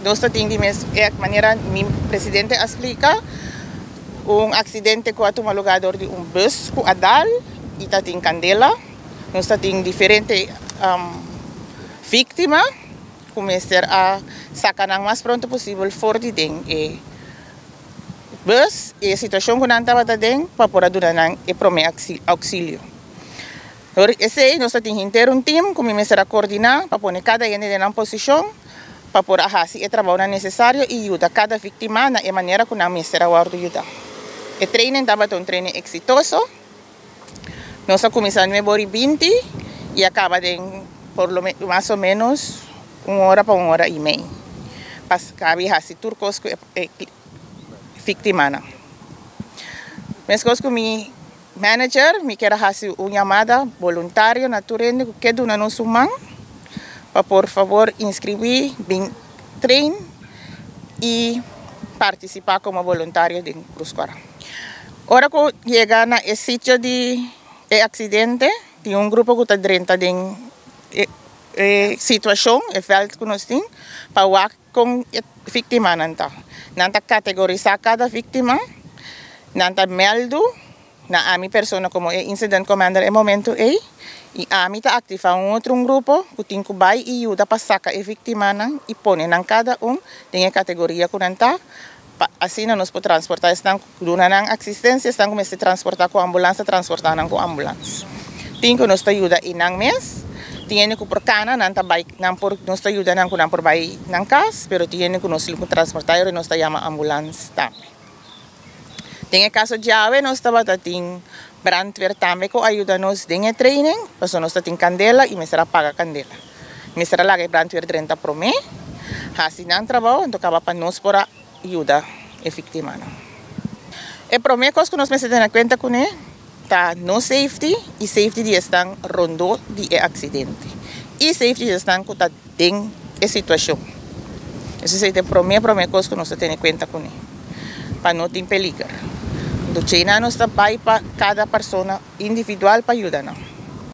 nós temos de maneira mi presidente explica acidente com o lugador de bus com Adal e está em Candela. Nós temos diferentes vítimas, começar a sacar o mais pronto possível fora de dentro bus e a situação que não estava dentro para poder dar o primeiro auxílio. Esse nós temos que ter time que começar a coordenar para pôr cada um em posição para poder fazer o trabalho necessário e ajudar cada vítima na maneira que nós começar a ajudar. O treino estava um treino exitoso. Nós começamos em 20 e acaba por mais ou menos 1 hora para 1 hora e meia. Para fazer turcos com vítima. Mas com meu manager, me quer fazer uma chamada voluntária na turno que do na nosso mão para por favor inscrever, treino e participar como voluntário de Cruz Coral. Ora que chega na sítio de acidente, tem grupo que está dentro de situação, veld que nós temos, para falar com a vítima. Nanta categorizar cada vítima, nanta meldo na a minha pessoa como incident commander em momento e a mim está ativar outro grupo que tem que vai e ajuda para sacar a vítima e põe em cada tem a categoria que nanta assim nós podemos transportar estão durante a assistência estão começando a transportar com ambulância transportando com ambulância tem que nos ajuda em um mês tem que por cana nanta vai não por nos ajuda não com por vai na casa pero tem que nos transportar e nos chama ambulância também. Tem caso de ave, nós estamos tendo brandweer também que ajuda nos em training, porque nós temos candela e me será paga candela. Me será lá que brandweer 30 por mês, assim não trabalho, então acaba para nós por ajuda efetiva. E por mim, coisa que nós me se dando conta com ele, tá no safety e safety de estão rondo de acidente. E safety de estão que está dentro da situação. Isso é por mim coisa que nós temos conta com ele, para não ter peligro. Do China nós trabalhamos para cada pessoa individual para ajudar.